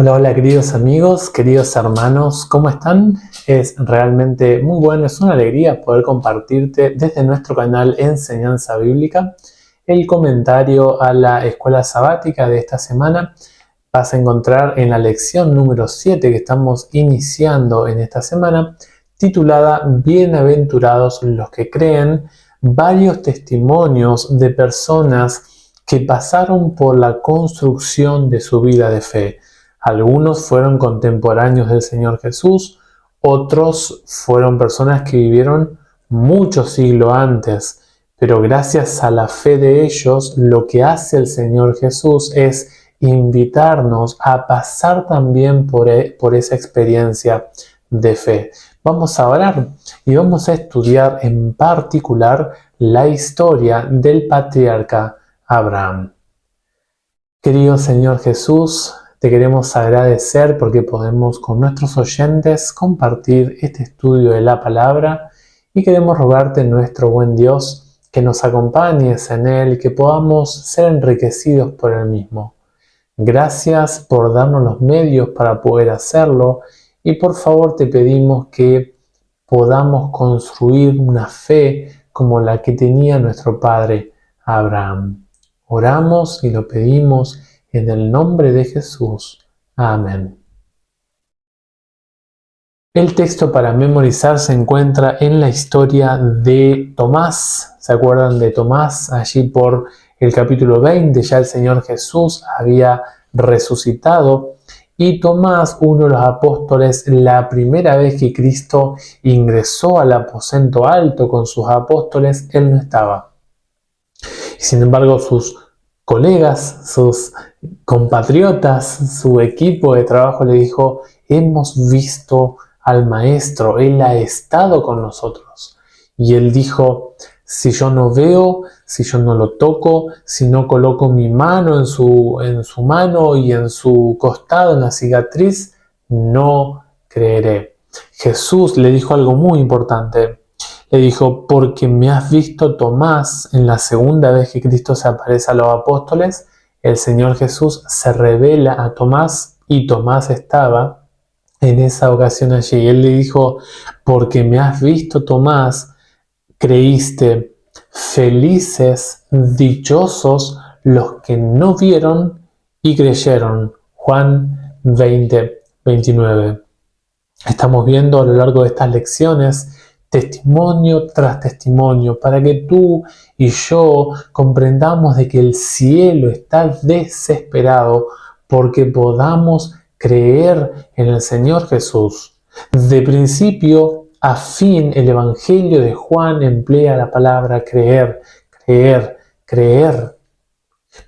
Hola, hola queridos amigos, queridos hermanos, ¿cómo están? Es realmente muy bueno, es una alegría poder compartirte desde nuestro canal Enseñanza Bíblica el comentario a la escuela sabática de esta semana. Vas a encontrar en la lección número 7 que estamos iniciando en esta semana, titulada Bienaventurados los que creen, varios testimonios de personas que pasaron por la construcción de su vida de fe. Algunos fueron contemporáneos del Señor Jesús, otros fueron personas que vivieron muchos siglos antes, pero gracias a la fe de ellos, lo que hace el Señor Jesús es invitarnos a pasar también por esa experiencia de fe. Vamos a orar y vamos a estudiar en particular la historia del patriarca Abraham. Querido Señor Jesús, te queremos agradecer porque podemos con nuestros oyentes compartir este estudio de la palabra y queremos rogarte, nuestro buen Dios, que nos acompañes en él y que podamos ser enriquecidos por él mismo. Gracias por darnos los medios para poder hacerlo y por favor te pedimos que podamos construir una fe como la que tenía nuestro padre Abraham. Oramos y lo pedimos en el nombre de Jesús. Amén. El texto para memorizar se encuentra en la historia de Tomás. ¿Se acuerdan de Tomás? Allí por el capítulo 20 ya el Señor Jesús había resucitado y Tomás, uno de los apóstoles, la primera vez que Cristo ingresó al aposento alto con sus apóstoles, él no estaba. Y sin embargo sus colegas, sus compatriotas, su equipo de trabajo le dijo: hemos visto al Maestro, Él ha estado con nosotros. Y él dijo: si yo no veo, si yo no lo toco, si no coloco mi mano en su mano y en su costado, en la cicatriz, no creeré. Jesús le dijo algo muy importante. Le dijo: porque me has visto, Tomás. En la segunda vez que Cristo se aparece a los apóstoles, el Señor Jesús se revela a Tomás y Tomás estaba en esa ocasión allí. Y él le dijo: porque me has visto, Tomás, creíste. Felices, dichosos los que no vieron y creyeron. Juan 20:29. Estamos viendo a lo largo de estas lecciones testimonio tras testimonio para que tú y yo comprendamos de que el cielo está desesperado porque podamos creer en el Señor Jesús. De principio a fin, el Evangelio de Juan emplea la palabra creer, creer, creer,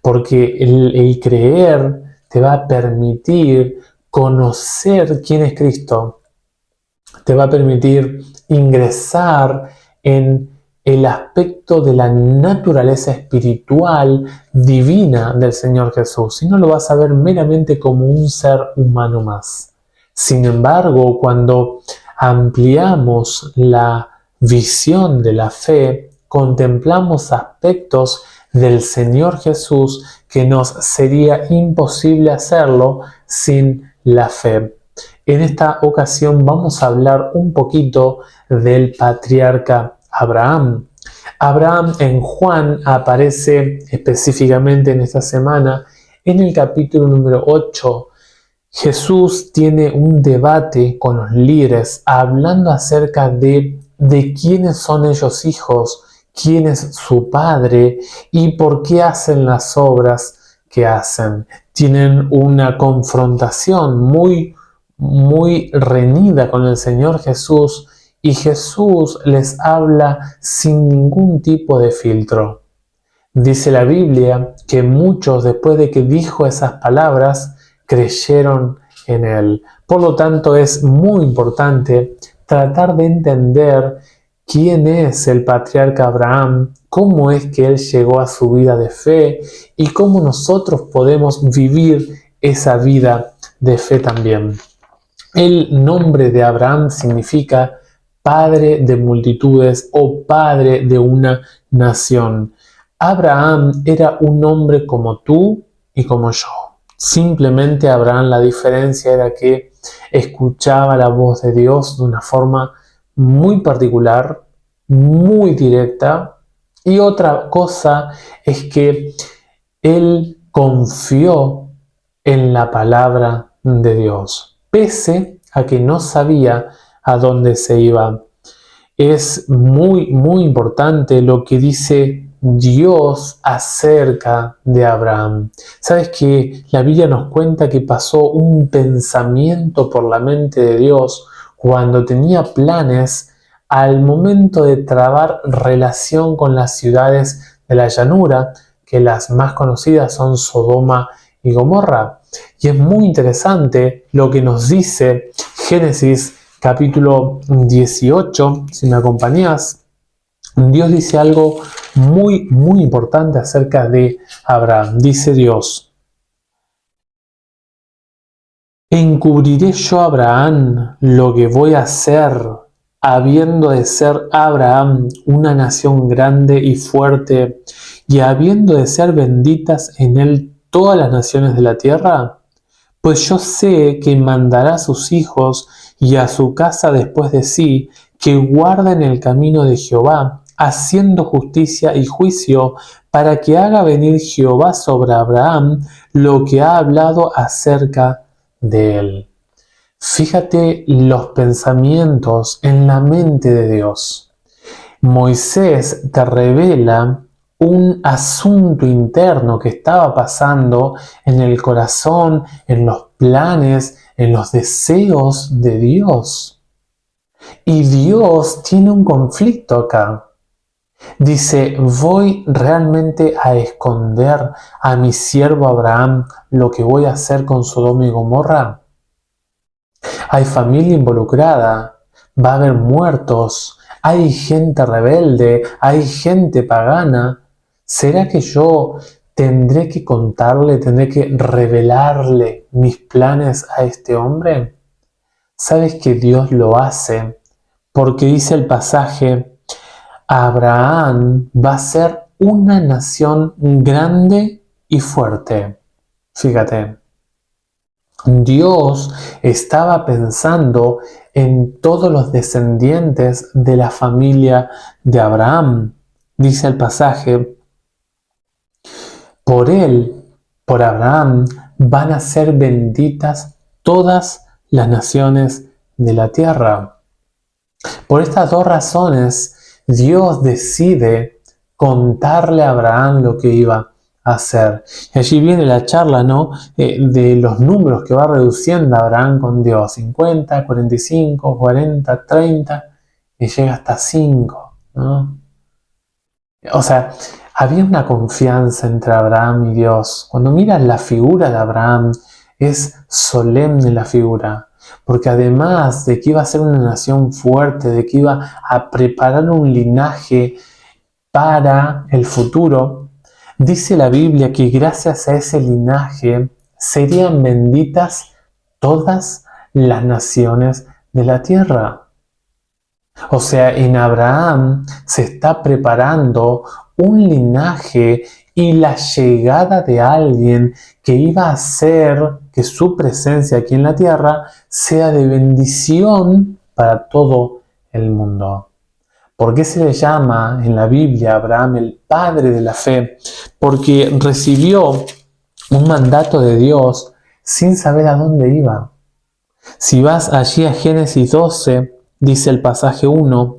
porque el creer te va a permitir conocer quién es Cristo, te va a permitir ingresar en el aspecto de la naturaleza espiritual divina del Señor Jesús, y no lo vas a ver meramente como un ser humano más. Sin embargo, cuando ampliamos la visión de la fe, contemplamos aspectos del Señor Jesús que nos sería imposible hacerlo sin la fe. En esta ocasión vamos a hablar un poquito del patriarca Abraham. Abraham en Juan aparece específicamente en esta semana en el capítulo número 8. Jesús tiene un debate con los líderes hablando acerca de quiénes son ellos hijos, quién es su padre y por qué hacen las obras que hacen. Tienen una confrontación muy reñida con el Señor Jesús y Jesús les habla sin ningún tipo de filtro. Dice la Biblia que muchos, después de que dijo esas palabras, creyeron en él. Por lo tanto, es muy importante tratar de entender quién es el patriarca Abraham, cómo es que él llegó a su vida de fe y cómo nosotros podemos vivir esa vida de fe también. El nombre de Abraham significa padre de multitudes o padre de una nación. Abraham era un hombre como tú y como yo. Simplemente Abraham, la diferencia era que escuchaba la voz de Dios de una forma muy particular, muy directa. Y otra cosa es que él confió en la palabra de Dios, pese a que no sabía a dónde se iba. Es muy importante lo que dice Dios acerca de Abraham. ¿Sabes que la Biblia nos cuenta que pasó un pensamiento por la mente de Dios cuando tenía planes al momento de trabar relación con las ciudades de la llanura, que las más conocidas son Sodoma y Gomorra? Y es muy interesante lo que nos dice Génesis capítulo 18, si me acompañás. Dios dice algo muy importante acerca de Abraham. Dice Dios: encubriré yo a Abraham lo que voy a hacer, habiendo de ser Abraham una nación grande y fuerte, y habiendo de ser benditas en él todas las naciones de la tierra. Pues yo sé que mandará a sus hijos y a su casa después de sí, que guarden el camino de Jehová, haciendo justicia y juicio, para que haga venir Jehová sobre Abraham lo que ha hablado acerca de él. Fíjate los pensamientos en la mente de Dios. Moisés te revela un asunto interno que estaba pasando en el corazón, en los planes, en los deseos de Dios. Y Dios tiene un conflicto acá. Dice: ¿voy realmente a esconder a mi siervo Abraham lo que voy a hacer con Sodoma y Gomorra? Hay familia involucrada, va a haber muertos, hay gente rebelde, hay gente pagana. ¿Será que yo tendré que contarle, tendré que revelarle mis planes a este hombre? ¿Sabes que Dios lo hace? Porque dice el pasaje: Abraham va a ser una nación grande y fuerte. Fíjate. Dios estaba pensando en todos los descendientes de la familia de Abraham. Dice el pasaje: por él, por Abraham, van a ser benditas todas las naciones de la tierra. Por estas dos razones, Dios decide contarle a Abraham lo que iba a hacer. Y allí viene la charla, ¿no? De los números que va reduciendo Abraham con Dios: 50, 45, 40, 30, y llega hasta 5, ¿no? O sea, había una confianza entre Abraham y Dios. Cuando miras la figura de Abraham, es solemne la figura, porque además de que iba a ser una nación fuerte, de que iba a preparar un linaje para el futuro, dice la Biblia que gracias a ese linaje serían benditas todas las naciones de la tierra. O sea, en Abraham se está preparando un linaje y la llegada de alguien que iba a hacer que su presencia aquí en la tierra sea de bendición para todo el mundo. ¿Por qué se le llama en la Biblia a Abraham el padre de la fe? Porque recibió un mandato de Dios sin saber a dónde iba. Si vas allí a Génesis 12, dice el pasaje 1,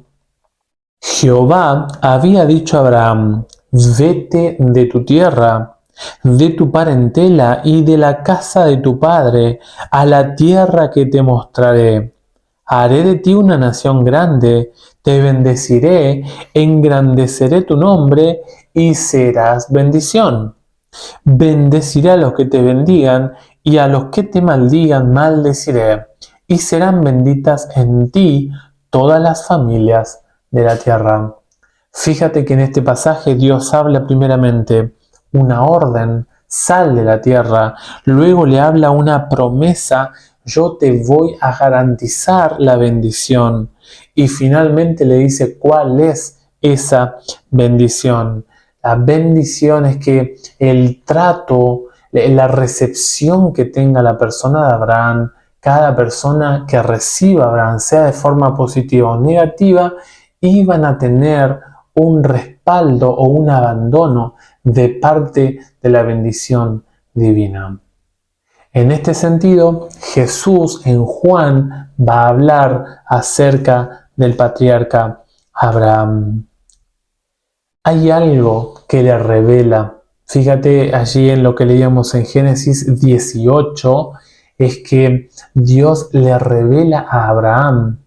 Jehová había dicho a Abraham: vete de tu tierra, de tu parentela y de la casa de tu padre, a la tierra que te mostraré. Haré de ti una nación grande, te bendeciré, engrandeceré tu nombre y serás bendición. Bendeciré a los que te bendigan y a los que te maldigan maldeciré, y serán benditas en ti todas las familias de la tierra. Fíjate que en este pasaje Dios habla primeramente una orden: sal de la tierra. Luego le habla una promesa: yo te voy a garantizar la bendición. Y finalmente le dice cuál es esa bendición. La bendición es que el trato, la recepción que tenga la persona de Abraham, cada persona que reciba a Abraham, sea de forma positiva o negativa, iban a tener un respaldo o un abandono de parte de la bendición divina. En este sentido, Jesús en Juan va a hablar acerca del patriarca Abraham. Hay algo que le revela. Fíjate allí en lo que leíamos en Génesis 18, es que Dios le revela a Abraham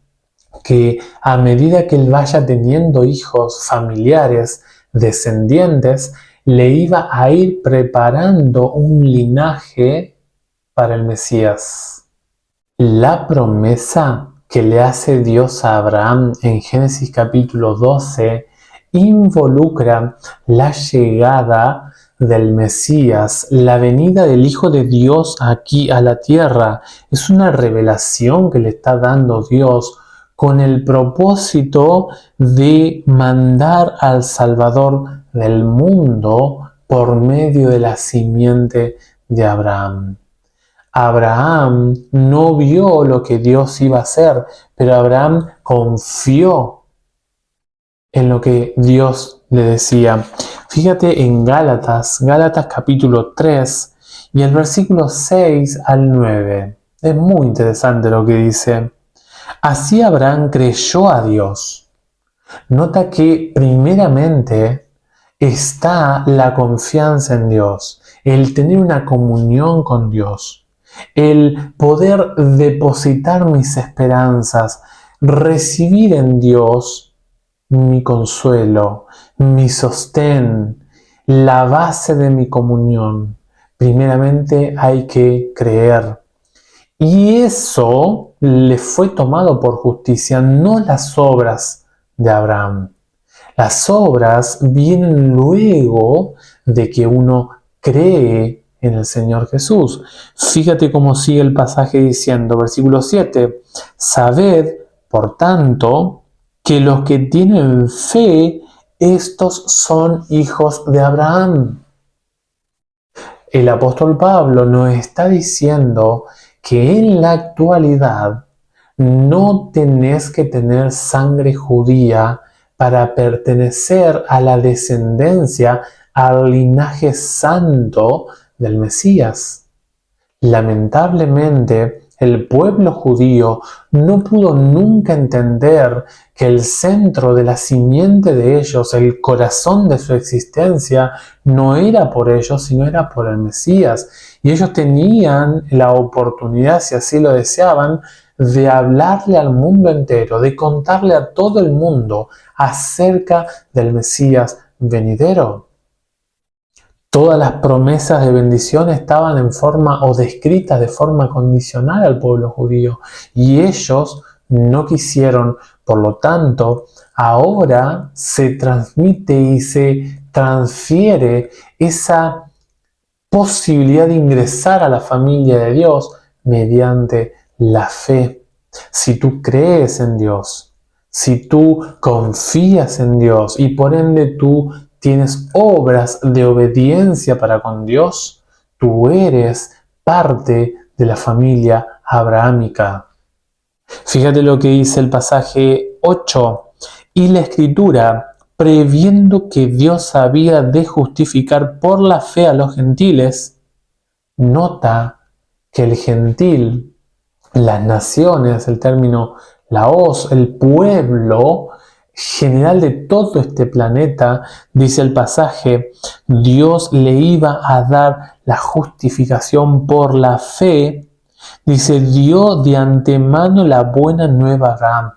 que a medida que él vaya teniendo hijos, familiares, descendientes, le iba a ir preparando un linaje para el Mesías. La promesa que le hace Dios a Abraham en Génesis capítulo 12 involucra la llegada del Mesías, la venida del Hijo de Dios aquí a la tierra. Es una revelación que le está dando Dios con el propósito de mandar al Salvador del mundo por medio de la simiente de Abraham. Abraham no vio lo que Dios iba a hacer, pero Abraham confió en lo que Dios le decía. Fíjate en Gálatas capítulo 3 y el versículo 6 al 9. Es muy interesante lo que dice. Así Abraham creyó a Dios. Nota que primeramente está la confianza en Dios, el tener una comunión con Dios, el poder depositar mis esperanzas, recibir en Dios mi consuelo, mi sostén, la base de mi comunión. Primeramente hay que creer. Y eso le fue tomado por justicia, no las obras de Abraham. Las obras vienen luego de que uno cree en el Señor Jesús. Fíjate cómo sigue el pasaje diciendo, versículo 7, sabed, por tanto, que los que tienen fe, estos son hijos de Abraham. El apóstol Pablo nos está diciendo que en la actualidad no tenés que tener sangre judía para pertenecer a la descendencia, al linaje santo del Mesías. Lamentablemente, el pueblo judío no pudo nunca entender que el centro de la simiente de ellos, el corazón de su existencia, no era por ellos, sino era por el Mesías. Y ellos tenían la oportunidad, si así lo deseaban, de hablarle al mundo entero, de contarle a todo el mundo acerca del Mesías venidero. Todas las promesas de bendición estaban en forma o descritas de forma condicional al pueblo judío y ellos no quisieron. Por lo tanto, ahora se transmite y se transfiere esa posibilidad de ingresar a la familia de Dios mediante la fe. Si tú crees en Dios, si tú confías en Dios y por ende tú tienes obras de obediencia para con Dios, tú eres parte de la familia abrahámica. Fíjate lo que dice el pasaje 8. Y la Escritura, previendo que Dios había de justificar por la fe a los gentiles, nota que el gentil, las naciones, el término laos, el pueblo general de todo este planeta, dice el pasaje, Dios le iba a dar la justificación por la fe. Dice, dio de antemano la buena nueva a Abraham.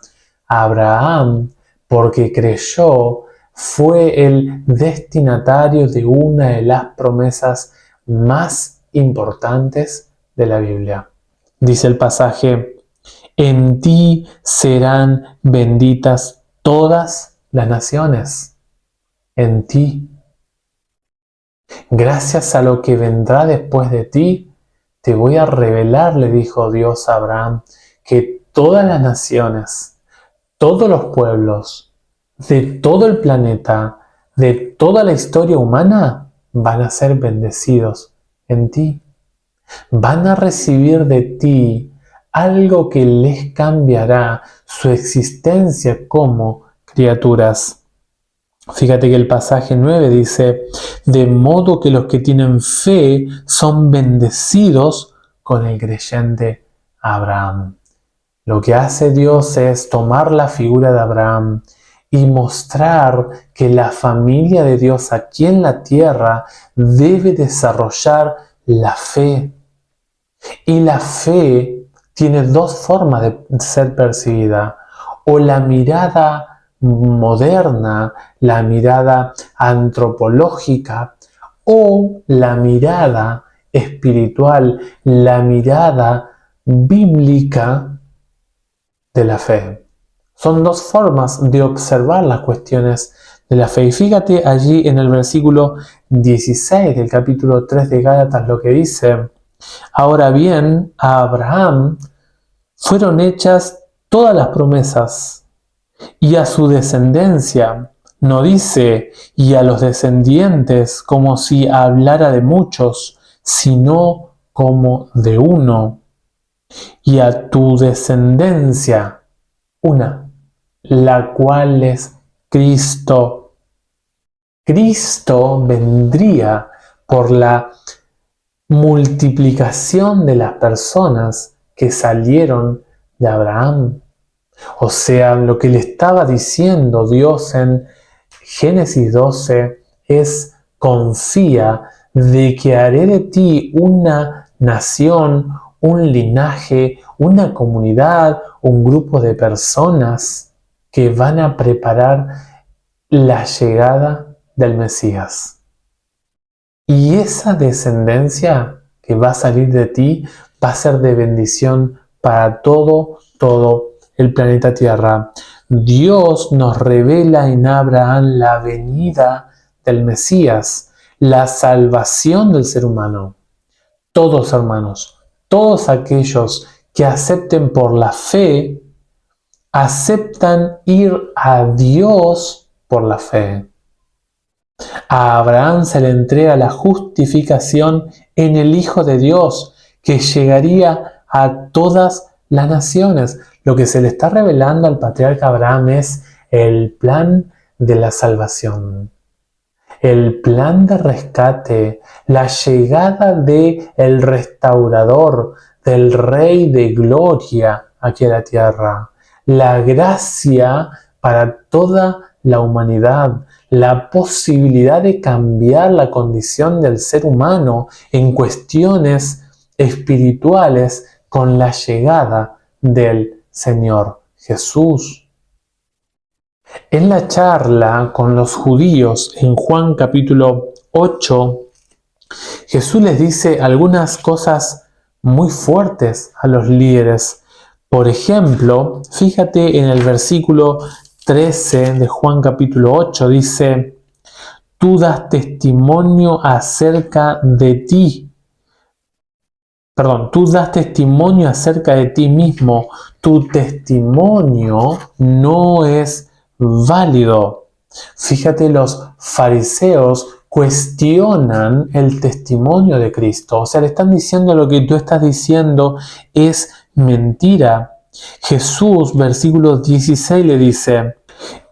Abraham, porque creyó, fue el destinatario de una de las promesas más importantes de la Biblia. Dice el pasaje, en ti serán benditas todas las naciones. En ti. Gracias a lo que vendrá después de ti, te voy a revelar, le dijo Dios a Abraham, que todas las naciones, todos los pueblos, de todo el planeta, de toda la historia humana, van a ser bendecidos en ti. Van a recibir de ti algo que les cambiará su existencia como criaturas. Fíjate que el pasaje 9 dice, de modo que los que tienen fe son bendecidos con el creyente Abraham. Lo que hace Dios es tomar la figura de Abraham y mostrar que la familia de Dios aquí en la tierra debe desarrollar la fe. Y la fe tiene dos formas de ser percibida. O la mirada moderna, la mirada antropológica, o la mirada espiritual, la mirada bíblica de la fe. Son dos formas de observar las cuestiones de la fe. Y fíjate allí en el versículo 16 del capítulo 3 de Gálatas lo que dice: ahora bien, a Abraham fueron hechas todas las promesas, y a su descendencia, no dice y a los descendientes como si hablara de muchos, sino como de uno, y a tu descendencia, una, la cual es Cristo. Cristo vendría por la multiplicación de las personas que salieron de Abraham. O sea, lo que le estaba diciendo Dios en Génesis 12 es: confía de que haré de ti una nación, un linaje, una comunidad, un grupo de personas que van a preparar la llegada del Mesías. Y esa descendencia que va a salir de ti va a ser de bendición para todo el planeta Tierra. Dios nos revela en Abraham la venida del Mesías, la salvación del ser humano. Todos, hermanos, todos aquellos que acepten por la fe, aceptan ir a Dios por la fe. A Abraham se le entrega la justificación en el Hijo de Dios, que llegaría a todas las naciones. Lo que se le está revelando al patriarca Abraham es el plan de la salvación, el plan de rescate, la llegada del restaurador, del Rey de gloria aquí a la tierra, la gracia para toda la humanidad, la posibilidad de cambiar la condición del ser humano en cuestiones espirituales con la llegada del Señor Jesús. En la charla con los judíos en Juan capítulo 8, Jesús les dice algunas cosas muy fuertes a los líderes. Por ejemplo, fíjate en el versículo 13 de Juan capítulo 8, dice: tú das testimonio acerca de ti. Tú das testimonio acerca de ti mismo. Tu testimonio no es válido. Fíjate, los fariseos cuestionan el testimonio de Cristo. O sea, le están diciendo: lo que tú estás diciendo es mentira. Jesús, versículo 16, le dice: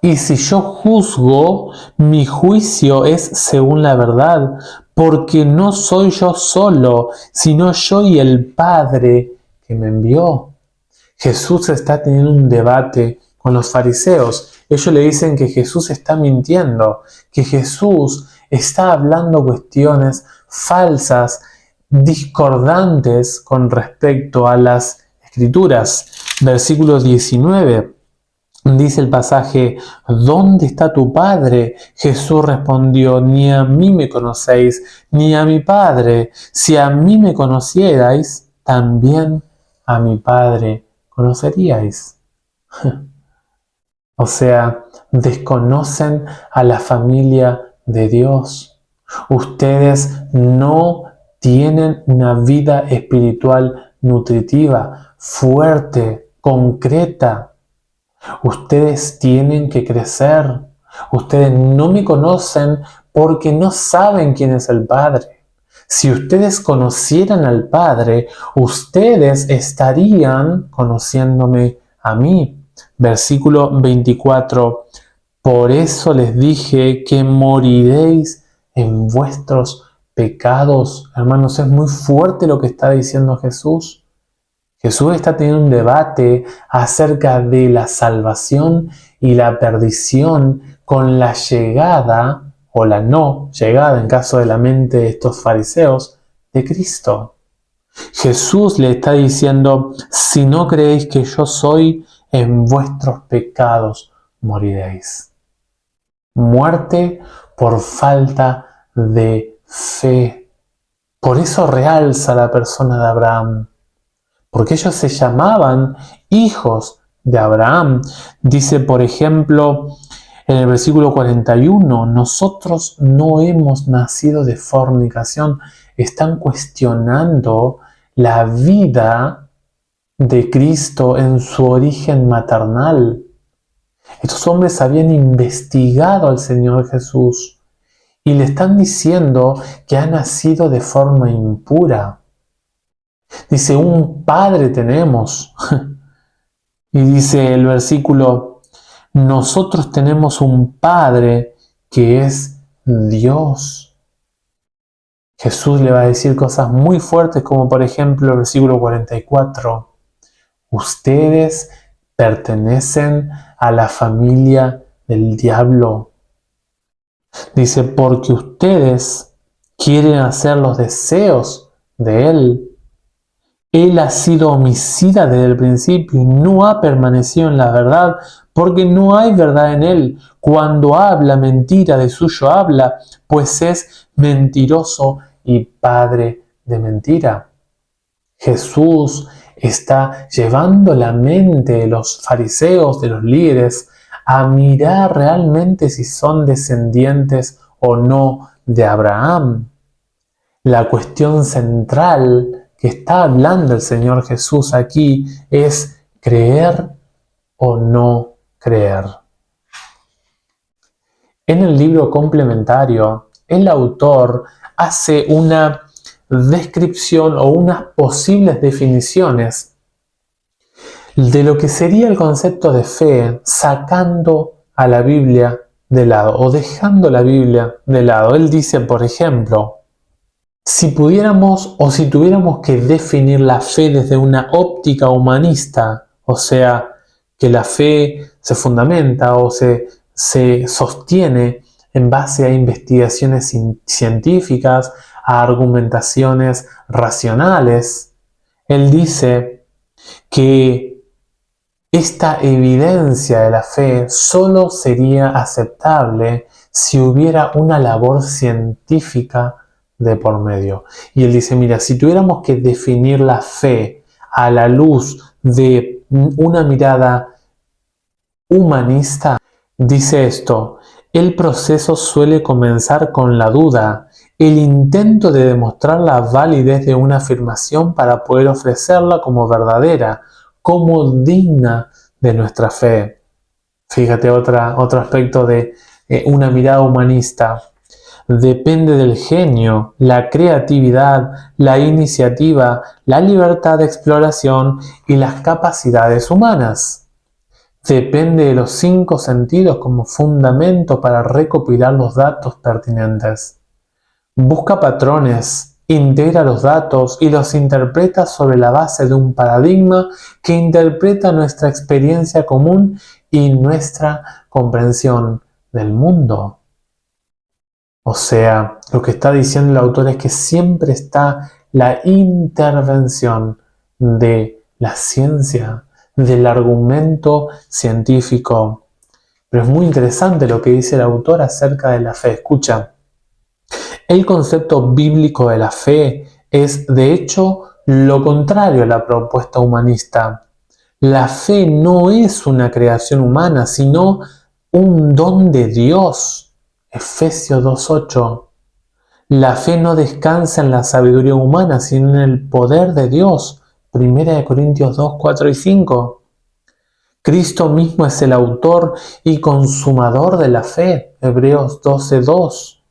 y si yo juzgo, mi juicio es según la verdad, porque no soy yo solo, sino yo y el Padre que me envió. Jesús está teniendo un debate con los fariseos. Ellos le dicen que Jesús está mintiendo, que Jesús está hablando cuestiones falsas, discordantes con respecto a las Escrituras. Versículo 19. Dice el pasaje: ¿dónde está tu Padre? Jesús respondió: ni a mí me conocéis, ni a mi Padre. Si a mí me conocierais, también a mi Padre conoceríais. O sea, desconocen a la familia de Dios. Ustedes no tienen una vida espiritual nutritiva, fuerte, concreta. Ustedes tienen que crecer. Ustedes no me conocen porque no saben quién es el Padre. Si ustedes conocieran al Padre, ustedes estarían conociéndome a mí. Versículo 24. Por eso les dije que moriréis en vuestros pecados. Hermanos, es muy fuerte lo que está diciendo Jesús. Jesús está teniendo un debate acerca de la salvación y la perdición con la llegada o la no llegada, en caso de la mente de estos fariseos, de Cristo. Jesús le está diciendo, si no creéis que yo soy, en vuestros pecados moriréis. Muerte por falta de fe. Por eso realza la persona de Abraham. Porque ellos se llamaban hijos de Abraham. Dice, por ejemplo, en el versículo 41, nosotros no hemos nacido de fornicación. Están cuestionando la vida de Cristo en su origen maternal. Estos hombres habían investigado al Señor Jesús y le están diciendo que ha nacido de forma impura. Dice, un padre tenemos. Y dice el versículo, nosotros tenemos un Padre que es Dios. Jesús le va a decir cosas muy fuertes como por ejemplo el versículo 44. Ustedes pertenecen a la familia del diablo. Dice, porque ustedes quieren hacer los deseos de él. Él ha sido homicida desde el principio y no ha permanecido en la verdad, porque no hay verdad en él. Cuando habla mentira, de suyo habla, pues es mentiroso y padre de mentira. Jesús está llevando la mente de los fariseos, de los líderes, a mirar realmente si son descendientes o no de Abraham. La cuestión central que está hablando el Señor Jesús aquí es creer o no creer. En el libro complementario, el autor hace una descripción o unas posibles definiciones de lo que sería el concepto de fe, sacando a la Biblia de lado o dejando la Biblia de lado. Él dice, por ejemplo, si pudiéramos o si tuviéramos que definir la fe desde una óptica humanista, o sea, que la fe se fundamenta o se sostiene en base a investigaciones científicas, a argumentaciones racionales, él dice que esta evidencia de la fe solo sería aceptable si hubiera una labor científica de por medio. Y él dice, mira, si tuviéramos que definir la fe a la luz de una mirada humanista, dice esto, el proceso suele comenzar con la duda, el intento de demostrar la validez de una afirmación para poder ofrecerla como verdadera, como digna de nuestra fe. Fíjate otro aspecto de una mirada humanista. Depende del genio, la creatividad, la iniciativa, la libertad de exploración y las capacidades humanas. Depende de los 5 sentidos como fundamento para recopilar los datos pertinentes. Busca patrones, integra los datos y los interpreta sobre la base de un paradigma que interpreta nuestra experiencia común y nuestra comprensión del mundo. O sea, lo que está diciendo el autor es que siempre está la intervención de la ciencia, del argumento científico. Pero es muy interesante lo que dice el autor acerca de la fe. Escucha, el concepto bíblico de la fe es, de hecho, lo contrario a la propuesta humanista. La fe no es una creación humana, sino un don de Dios. Efesios 2:8. La fe no descansa en la sabiduría humana, sino en el poder de Dios. 1 Corintios 2:4 y 5. Cristo mismo es el autor y consumador de la fe. Hebreos 12:2.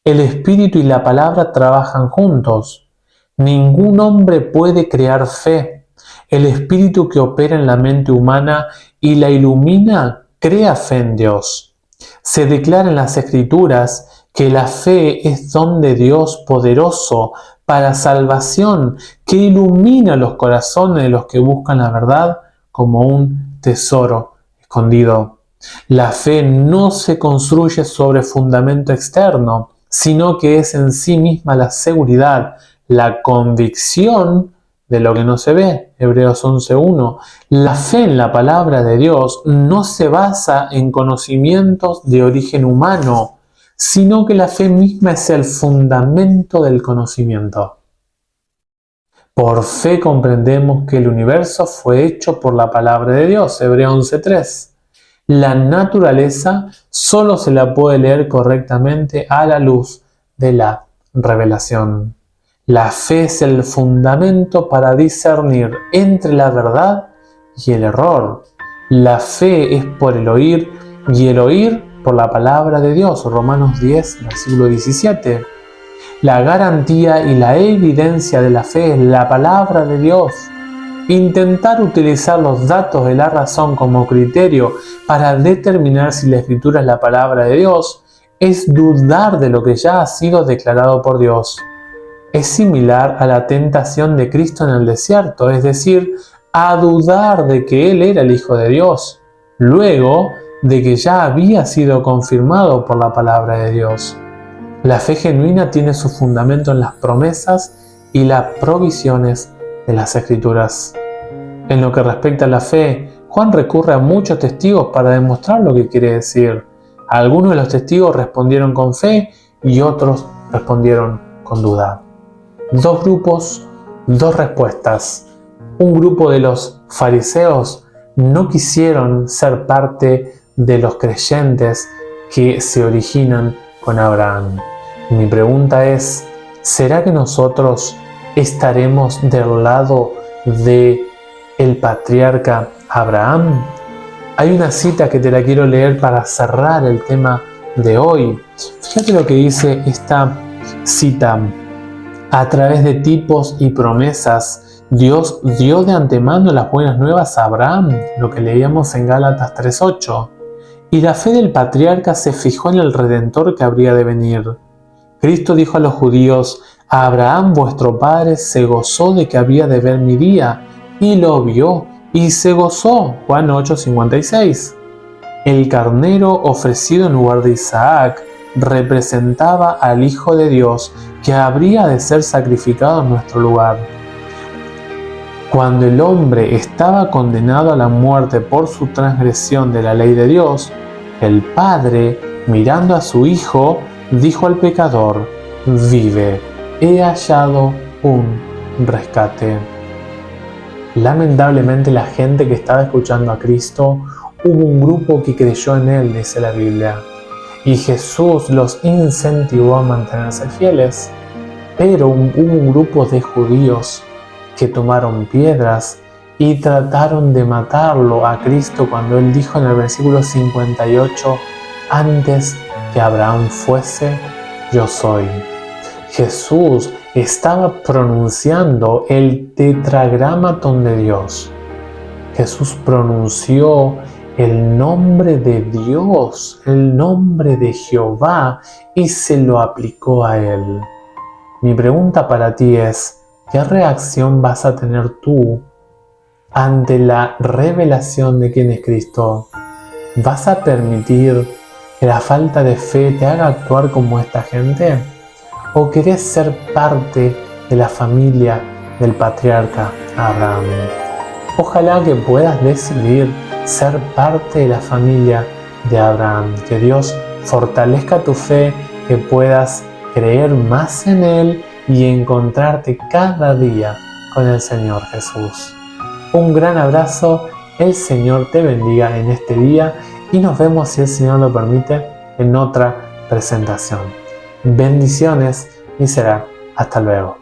El espíritu y la palabra trabajan juntos. Ningún hombre puede crear fe. El espíritu que opera en la mente humana y la ilumina crea fe en Dios. Se declara en las Escrituras que la fe es don de Dios poderoso para salvación, que ilumina los corazones de los que buscan la verdad como un tesoro escondido. La fe no se construye sobre fundamento externo, sino que es en sí misma la seguridad, la convicción de lo que no se ve. Hebreos 11:1. La fe en la palabra de Dios no se basa en conocimientos de origen humano, sino que la fe misma es el fundamento del conocimiento. Por fe comprendemos que el universo fue hecho por la palabra de Dios. Hebreos 11:3. La naturaleza solo se la puede leer correctamente a la luz de la revelación. La fe es el fundamento para discernir entre la verdad y el error. La fe es por el oír y el oír por la palabra de Dios. Romanos 10, versículo 17. La garantía y la evidencia de la fe es la palabra de Dios. Intentar utilizar los datos de la razón como criterio para determinar si la Escritura es la palabra de Dios es dudar de lo que ya ha sido declarado por Dios. Es similar a la tentación de Cristo en el desierto, es decir, a dudar de que Él era el Hijo de Dios, luego de que ya había sido confirmado por la palabra de Dios. La fe genuina tiene su fundamento en las promesas y las provisiones de las Escrituras. En lo que respecta a la fe, Juan recurre a muchos testigos para demostrar lo que quiere decir. Algunos de los testigos respondieron con fe y otros respondieron con duda. Dos grupos, dos respuestas. Un grupo de los fariseos no quisieron ser parte de los creyentes que se originan con Abraham. Mi pregunta es, ¿será que nosotros estaremos del lado de el patriarca Abraham? Hay una cita que te la quiero leer para cerrar el tema de hoy. Fíjate lo que dice esta cita. A través de tipos y promesas, Dios dio de antemano las buenas nuevas a Abraham, lo que leíamos en Gálatas 3:8. Y la fe del patriarca se fijó en el Redentor que habría de venir. Cristo dijo a los judíos, Abraham vuestro padre se gozó de que había de ver mi día, y lo vio, y se gozó. Juan 8:56. El carnero ofrecido en lugar de Isaac representaba al Hijo de Dios que habría de ser sacrificado en nuestro lugar. Cuando el hombre estaba condenado a la muerte por su transgresión de la ley de Dios, el Padre, mirando a su Hijo, dijo al pecador, vive, he hallado un rescate. Lamentablemente la gente que estaba escuchando a Cristo, hubo un grupo que creyó en Él, dice la Biblia. Y Jesús los incentivó a mantenerse fieles. Pero hubo un grupo de judíos que tomaron piedras y trataron de matarlo a Cristo cuando Él dijo en el versículo 58, antes que Abraham fuese, yo soy. Jesús estaba pronunciando el tetragramatón de Dios. Jesús pronunció el nombre de Dios, el nombre de Jehová, y se lo aplicó a él. Mi pregunta para ti es, ¿qué reacción vas a tener tú ante la revelación de quién es Cristo? ¿Vas a permitir que la falta de fe te haga actuar como esta gente? ¿O querés ser parte de la familia del patriarca Abraham? Ojalá que puedas decidir ser parte de la familia de Abraham. Que Dios fortalezca tu fe, que puedas creer más en Él y encontrarte cada día con el Señor Jesús. Un gran abrazo, el Señor te bendiga en este día y nos vemos, si el Señor lo permite, en otra presentación. Bendiciones y será hasta luego.